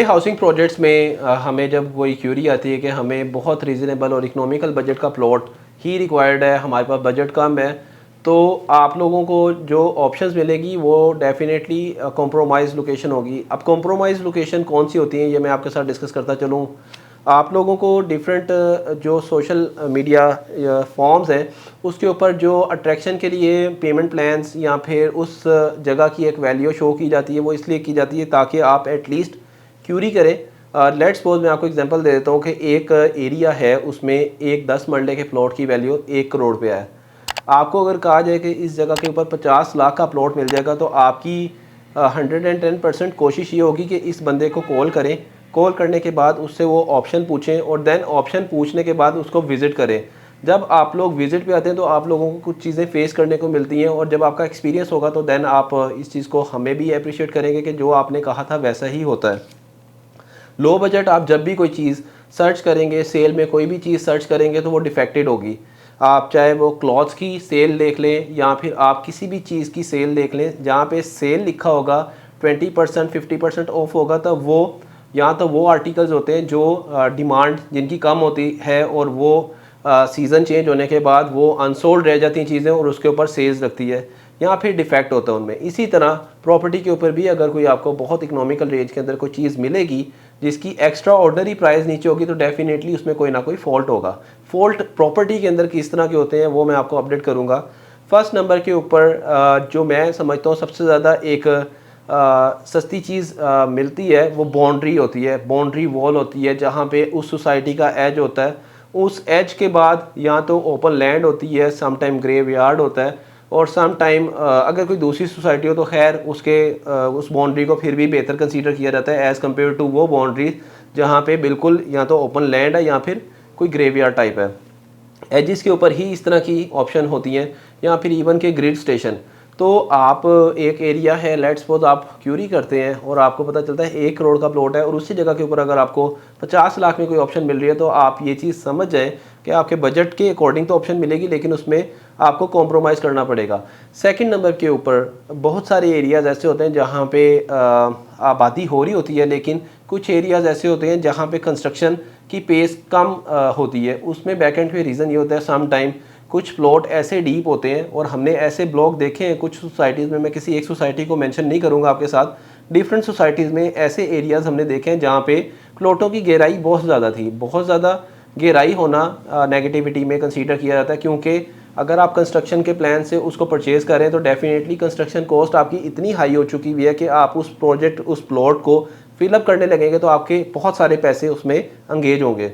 Housing projects में हमें जब वही क्यूरी आती है कि हमें बहुत रीज़नेबल और इकोनॉमिकल बजट का प्लॉट ही रिक्वायर्ड है, हमारे पास बजट कम है, तो आप लोगों को जो ऑप्शंस मिलेगी वो डेफिनेटली कॉम्प्रोमाइज़ लोकेशन होगी। अब कॉम्प्रोमाइज़ लोकेशन कौन सी होती है ये मैं आपके साथ डिस्कस करता चलूँ। आप लोगों को डिफरेंट जो सोशल मीडिया फॉर्म्स हैं उसके ऊपर जो अट्रैक्शन के लिए पेमेंट प्लान्स या फिर उस जगह की एक वैल्यू शो की जाती है, वो इसलिए की जाती है ताकि आप एटलीस्ट क्यूरी करें। लेट्स सपोज मैं आपको एग्जांपल दे देता हूँ कि एक एरिया है, उसमें एक 10 मरले के प्लॉट की वैल्यू 1 करोड़ पे है। आपको अगर कहा जाए कि इस जगह के ऊपर 50 लाख का प्लॉट मिल जाएगा तो आपकी 110% कोशिश ये होगी कि इस बंदे को कॉल करें, कॉल करने के बाद उससे वो ऑप्शन पूछें और देन ऑप्शन पूछने के बाद उसको विज़िट करें। जब आप लोग विज़िट पे आते हैं तो आप लोगों को कुछ चीज़ें फेस करने को मिलती हैं और जब आपका एक्सपीरियंस होगा तो देन आप इस चीज़ को हमें भी अप्रिशिएट करेंगे कि जो आपने कहा था वैसा ही होता है। लो बजट आप जब भी कोई चीज़ सर्च करेंगे, सेल में कोई भी चीज़ सर्च करेंगे तो वो डिफेक्टेड होगी। आप चाहे वो क्लॉथ्स की सेल देख लें या फिर आप किसी भी चीज़ की सेल देख लें, जहाँ पे सेल लिखा होगा 20% 50% ऑफ होगा, तो वो या तो वो आर्टिकल्स होते हैं जो डिमांड जिनकी कम होती है और वो सीज़न चेंज होने के बाद वो अनसोल्ड रह जाती हैं चीज़ें और उसके ऊपर सेल्स लगती है, या फिर डिफेक्ट होता है उनमें। इसी तरह प्रॉपर्टी के ऊपर भी अगर कोई आपको बहुत इकोनॉमिकल रेंज के अंदर कोई चीज़ मिलेगी जिसकी एक्स्ट्रा ऑर्डनरी प्राइस नीचे होगी तो डेफिनेटली उसमें कोई ना कोई फॉल्ट होगा। फॉल्ट प्रॉपर्टी के अंदर किस तरह के होते हैं वो मैं आपको अपडेट करूँगा। फर्स्ट नंबर के ऊपर जो मैं समझता हूँ सबसे ज़्यादा एक सस्ती चीज़ मिलती है वो बाउंड्री होती है, बाउंड्री वॉल होती है, जहाँ पे उस सोसाइटी का एज होता है। उस एज के बाद या तो ओपन लैंड होती है, सम टाइम ग्रेव यार्ड होता है, और सम टाइम अगर कोई दूसरी सोसाइटी हो तो खैर उसके उस बाउंड्री को फिर भी बेहतर कंसीडर किया जाता है एज़ कम्पेयर टू वो बाउंड्री जहाँ पे बिल्कुल या तो ओपन लैंड है या फिर कोई ग्रेवयार्ड टाइप है। एजिस के ऊपर ही इस तरह की ऑप्शन होती हैं, या फिर इवन के ग्रिड स्टेशन। तो आप एक एरिया है, लेट्स सपोज आप क्यूरी करते हैं और आपको पता चलता है 1 करोड़ का प्लॉट है और उसी जगह के ऊपर अगर आपको 50 लाख में कोई ऑप्शन मिल रही है तो आप ये चीज़ समझ जाएं कि आपके बजट के अकॉर्डिंग तो ऑप्शन मिलेगी लेकिन उसमें आपको कॉम्प्रोमाइज़ करना पड़ेगा। सेकंड नंबर के ऊपर बहुत सारे एरियाज़ ऐसे होते हैं जहाँ पे आबादी हो रही होती है, लेकिन कुछ एरियाज़ ऐसे होते हैं जहाँ पे कंस्ट्रक्शन की पेस कम होती है। उसमें बैकएंड पे रीज़न ये होता है सम टाइम कुछ प्लॉट ऐसे डीप होते हैं और हमने ऐसे ब्लॉक देखे हैं कुछ सोसाइटीज़ में, मैं किसी एक सोसाइटी को मेंशन नहीं करूंगा आपके साथ, डिफरेंट सोसाइटीज़ में ऐसे एरियाज़ हमने देखे हैं जहाँ पे प्लॉटों की गहराई बहुत ज़्यादा थी। बहुत ज़्यादा गहराई होना नेगेटिविटी में कंसीडर किया जाता है, क्योंकि अगर आप कंस्ट्रक्शन के प्लान से उसको परचेज़ करें तो डेफिनेटली कंस्ट्रक्शन कॉस्ट आपकी इतनी हाई हो चुकी हुई है कि आप उस प्रोजेक्ट उस प्लॉट को फिलअप करने लगेंगे तो आपके बहुत सारे पैसे उसमें अंगेज होंगे।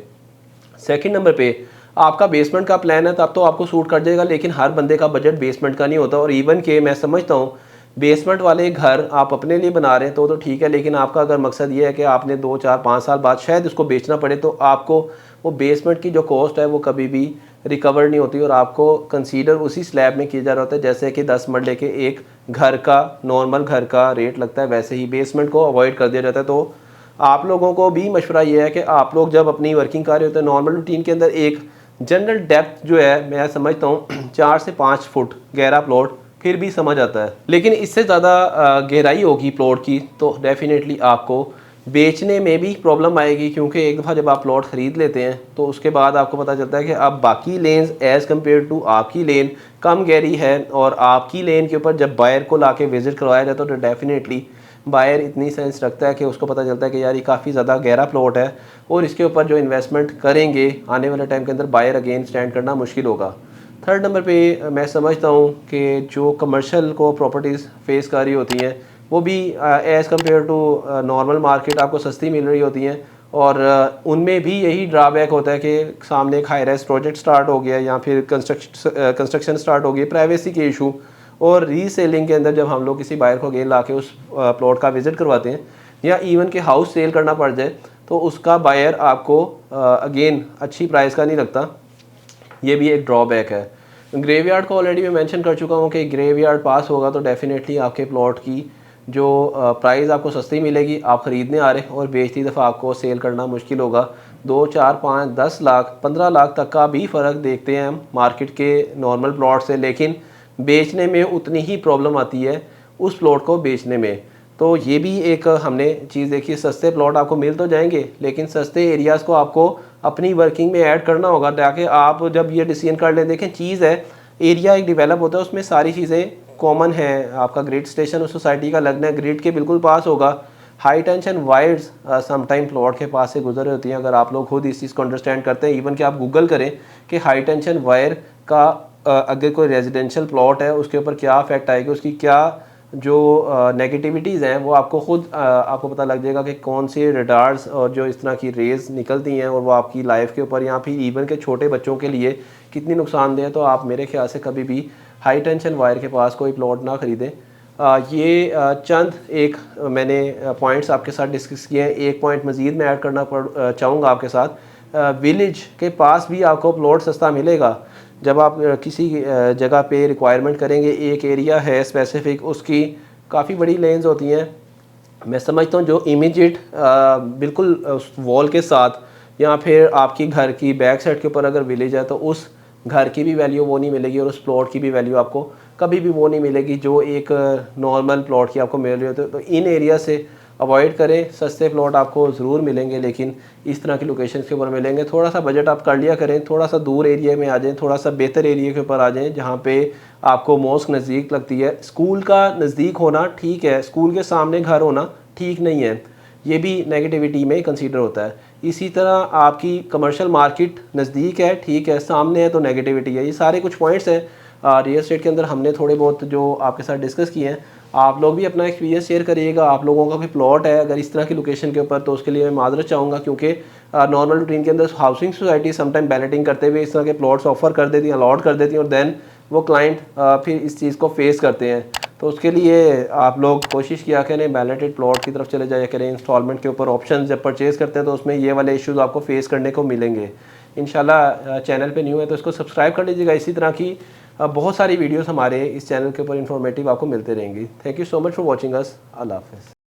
सेकंड नंबर पे आपका बेसमेंट का प्लान है तब तो आपको सूट कर जाएगा, लेकिन हर बंदे का बजट बेसमेंट का नहीं होता। और इवन के मैं समझता हूँ बेसमेंट वाले घर आप अपने लिए बना रहे हैं तो ठीक है, लेकिन आपका अगर मकसद ये है कि आपने 2 4 5 साल बाद शायद इसको बेचना पड़े तो आपको वो बेसमेंट की जो कॉस्ट है वो कभी भी रिकवर नहीं होती और आपको कंसीडर उसी स्लैब में किया जा रहा होता है जैसे कि 10 मरले के एक घर का नॉर्मल घर का रेट लगता है, वैसे ही बेसमेंट को अवॉइड कर दिया जाता है। तो आप लोगों को भी मशवरा ये है कि आप लोग जब अपनी वर्किंग कर रहे होते हैं नॉर्मल रूटीन के अंदर एक जनरल डेप्थ जो है मैं समझता हूँ 4 से 5 फुट गहरा प्लॉट फिर भी समझ आता है, लेकिन इससे ज़्यादा गहराई होगी प्लॉट की तो डेफिनेटली आपको बेचने में भी प्रॉब्लम आएगी, क्योंकि एक दफ़ा जब आप प्लॉट ख़रीद लेते हैं तो उसके बाद आपको पता चलता है कि अब बाकी लेन्स एज़ कम्पेयर टू आपकी लेन कम गहरी है और आपकी लेन के ऊपर जब बायर को ला के विज़िट करवाया जाता है तो डेफिनेटली बायर इतनी सेंस रखता है कि उसको पता चलता है कि यार ये काफ़ी ज़्यादा गहरा प्लॉट है और इसके ऊपर जो इन्वेस्टमेंट करेंगे आने वाले टाइम के अंदर बायर अगेन स्टैंड करना मुश्किल होगा। थर्ड नंबर पे मैं समझता हूँ कि जो कमर्शियल को प्रॉपर्टीज़ फेस कर रही होती हैं वो भी as compare to normal market आपको सस्ती मिल रही होती हैं और उनमें भी यही ड्राबैक होता है कि सामने एक हाई राइज प्रोजेक्ट स्टार्ट हो गया या फिर कंस्ट्रक्शन स्टार्ट हो गई, प्राइवेसी के इशू और रीसेलिंग के अंदर जब हम लोग किसी बायर को अगेन ला के उस प्लॉट का विज़िट करवाते हैं या इवन के हाउस सेल करना पड़ जाए तो उसका बायर आपको अगेन अच्छी प्राइस का नहीं लगता। ये भी एक ड्रॉबैक है। ग्रेवयार्ड को ऑलरेडी मैं मेंशन कर चुका हूँ कि ग्रेवयार्ड पास होगा तो डेफिनेटली आपके प्लॉट की जो प्राइस आपको सस्ती मिलेगी, आप ख़रीदने आ रहे हैं और बेचती दफ़ा आपको सेल करना मुश्किल होगा। 2 4 5 10 लाख 15 लाख तक का भी फ़र्क देखते हैं हम मार्केट के नॉर्मल प्लॉट से, लेकिन बेचने में उतनी ही प्रॉब्लम आती है उस प्लॉट को बेचने में। तो ये भी एक हमने चीज़ देखी, सस्ते प्लॉट आपको मिल तो जाएंगे लेकिन सस्ते एरियाज़ को आपको अपनी वर्किंग में ऐड करना होगा ताकि आप जब ये डिसीजन कर लें। देखें चीज़ है, एरिया एक डेवलप होता है, उसमें सारी चीज़ें कॉमन है। आपका ग्रिड स्टेशन उस सोसाइटी का लगना है, ग्रिड के बिल्कुल पास होगा। High tension wires sometime plot के पास से गुजर होती हैं। अगर आप लोग खुद इस चीज़ को अंडरस्टैंड करते हैं, इवन कि आप गूगल करें कि हाई टेंशन वायर का अगर कोई रेजिडेंशियल प्लॉट है उसके ऊपर क्या इफेक्ट आएगा, उसकी क्या जो नेगेटिविटीज़ हैं वो आपको खुद आपको पता लग जाएगा कि कौन से रडार्स और जो इस तरह की रेज़ निकलती हैं और वो आपकी लाइफ के ऊपर या फिर इवन के छोटे बच्चों के लिए कितनी नुकसानदेह है। तो आप मेरे ख्याल से कभी भी हाई टेंशन वायर के पास कोई प्लॉट ना ख़रीदें। ये चंद एक मैंने पॉइंट्स आपके साथ डिस्कस किए हैं। एक पॉइंट मज़ीद मैं ऐड करना चाहूँगा आपके साथ। विलेज के पास भी आपको प्लॉट सस्ता मिलेगा। जब आप किसी जगह पे रिक्वायरमेंट करेंगे, एक एरिया है स्पेसिफिक, उसकी काफ़ी बड़ी लेन्स होती हैं। मैं समझता हूँ जो इमीडिएट बिल्कुल उस वॉल के साथ या फिर आपकी घर की बैक साइड के ऊपर अगर विलेज है तो उस घर की भी वैल्यू वो नहीं मिलेगी और उस प्लॉट की भी वैल्यू आपको कभी भी वो नहीं मिलेगी जो एक नॉर्मल प्लॉट की आपको मिल रही होती है। तो इन एरिया से अवॉइड करें। सस्ते प्लॉट आपको ज़रूर मिलेंगे लेकिन इस तरह की लोकेशंस के ऊपर मिलेंगे। थोड़ा सा बजट आप कर लिया करें, थोड़ा सा दूर एरिया में आ जाएं, थोड़ा सा बेहतर एरिया के ऊपर आ जाएं जहाँ पे आपको मॉस्क नज़दीक लगती है। स्कूल का नज़दीक होना ठीक है, स्कूल के सामने घर होना ठीक नहीं है, ये भी नेगेटिविटी में कंसीडर होता है। इसी तरह आपकी कमर्शियल मार्केट नज़दीक है, ठीक है, सामने है तो नेगेटिविटी है। ये सारे कुछ पॉइंट्स हैं रियल एस्टेट के अंदर हमने थोड़े बहुत जो आपके साथ डिस्कस किए हैं। आप लोग भी अपना एक्सपीरियंस शेयर करिएगा। आप लोगों का भी प्लॉट है अगर इस तरह की लोकेशन के ऊपर तो उसके लिए मैं माजरत चाहूँगा, क्योंकि नॉर्मल रूटीन के अंदर हाउसिंग सोसाइटी समटाइम बैलेटिंग करते हुए इस तरह के प्लॉट्स ऑफर कर देती हैं, अलॉट कर देती हैं और देन वो क्लाइंट फिर इस चीज़ को फेस करते हैं। तो उसके लिए आप लोग कोशिश किया करें बैलेटेड प्लॉट की तरफ चले जाया करें। इंस्टॉलमेंट के ऊपर ऑप्शन जब परचेज़ करते हैं तो उसमें ये वाले इश्यूज़ आपको फेस करने को मिलेंगे। इंशाल्लाह चैनल पे न्यू है तो इसको सब्सक्राइब कर लीजिएगा। इसी तरह की बहुत सारी वीडियोस हमारे इस चैनल के ऊपर इंफॉर्मेटिव आपको मिलते रहेंगी। Thank you so much for watching us. अल्लाह हाफ़िज़।